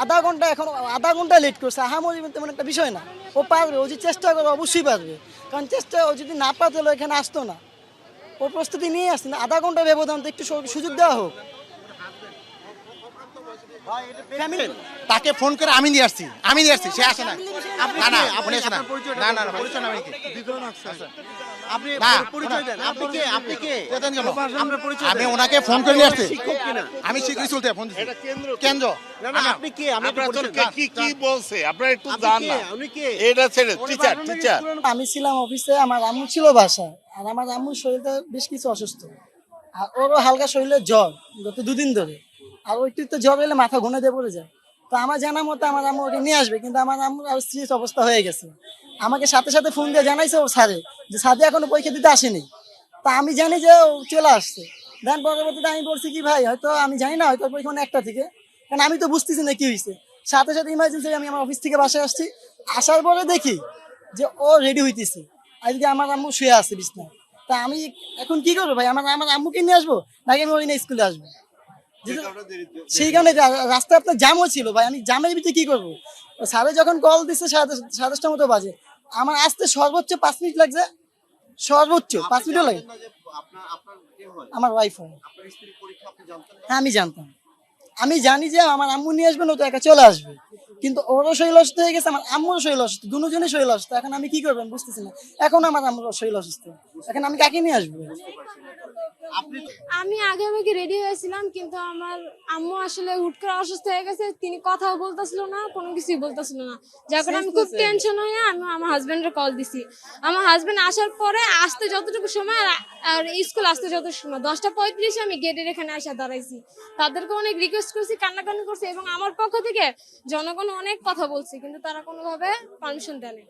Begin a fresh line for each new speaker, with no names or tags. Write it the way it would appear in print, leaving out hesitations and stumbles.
আধা ঘন্টা লেট করছে, আহামরি তেমন একটা বিষয় না। ও পারবে, ও যদি চেষ্টা করে অবশ্যই পারবে, কারণ চেষ্টা ও যদি না পারতো তাহলে এখানে আসতো না। ও প্রস্তুতি নিয়ে আসছে না, আধা ঘন্টা ব্যবধান, তো একটু সুযোগ দেওয়া হোক।
তাকে ফোন করে আমি নিয়ে আসছি, সে আসে না। না না আপনি আসে না, না না না, পরিচয় না। আমি কি
আপনি
না,
পরিচয় দেন, আপনি কে? আপনি কে?
চেতন কেন?
আপনার পরিচয়
আমি
দেন।
ওনাকে ফোন করে নিয়ে আসছি।
শিক্ষক কিনা?
আমি শিখি চলতে ফোন দিচ্ছি।
এটা
কেন্দ্র
না না, আপনি কে? আমি একটু
আপনার
পরিচয় দেন।
কি কি বলছে আপনারা একটু
আপনি
জান
কে?
না।
আপনি কে?
এটা ছেড়ে টিচার
আমি ছিলাম অফিসে, আমার আম্মু ছিল বাসায়, আর আমার আম্মুর শরীরটা বেশ কিছু অসুস্থ, আর ওরও হালকা শরীরে জ্বর গত 2 দিন ধরে। আর ওইটি তো জ্বর এলে মাথা ঘুনে দিয়ে পড়ে যায়। তো আমার জানা মতো আমার আম্মু ওকে নিয়ে আসবে, কিন্তু আমার আম্মুর আর সিরিয়াস অবস্থা হয়ে গেছে। আমাকে সাথে সাথে ফোন দিয়ে জানাইছে ও স্যারে যে সাথে এখনো পরীক্ষা দিতে আসেনি। তা আমি জানি যে ও চলে আসছে। দেন পরবর্তীতে আমি বলছি কি ভাই, হয়তো আমি জানি না, হয়তো পরীক্ষা 1টা থেকে, কারণ আমি তো বুঝতেছি না কি হয়েছে। সাথে সাথে ইমার্জেন্সি আমি আমার অফিস থেকে বাসায় আসছি। আসার পরে দেখি যে ও রেডি হইতেছে, আজকে আমার আম্মু শুয়ে আছে বিছনায়। তা আমি এখন কি করবো ভাই, আমার আমার আম্মুকে নিয়ে আসবো নাকি আমি ওই না স্কুলে আসবো? সেই কারণে রাস্তায় আপনার জামও ছিল ভাই, আমি জামের ভিতরে কি করবো? স্যারে যখন কল দিচ্ছে 10:30টার মতো বাজে, আমার আসতে সর্বোচ্চ 5 মিনিট লাগছে, সর্বোচ্চ 5 মিনিটও লাগে।
আপনার কে হয়?
আমার ওয়াইফ হয়।
আপনার স্ত্রীর পরীক্ষা আপনি জানতেন না?
হ্যাঁ আমি জানতাম, আমি জানি যে আমার আম্মু নিয়ে আসবে না, তো একা চলে আসবে, কিন্তু ওরও শরীর অসুস্থ হয়ে গেছে, আমার আম্মুরও শরীর অসুস্থ, দুজনের শরীর অসুস্থ। এখন আমি কি করবো আমি বুঝতেছি না। এখন আমার আম্মুর শরীর অসুস্থ, এখন আমি কাকে নিয়ে আসবো?
আমি আগে আগে রেডি হয়েছিলাম, কিন্তু আমার আম্মু আসলে হুট করে অসুস্থ হয়ে গেছে, তিনি কথাও বলতেছিল না, কোনো কিছুই বলতেছিল না, যার কারণে আমি খুব টেনশন হয়ে আমি আমার হাজবেন্ডের কল দিছি। আমার হাজবেন্ড আসার পরে আসতে যতটুকু সময় আর স্কুল আসতে যতটুকু সময় 10:35 আমি গেটের এখানে আসা দাঁড়াইছি। তাদেরকে অনেক রিকোয়েস্ট করছি, কান্নাকান্নি করছি, এবং আমার পক্ষ থেকে জনগণ অনেক কথা বলছি, কিন্তু তারা কোনোভাবে পারমিশন দেয়নি।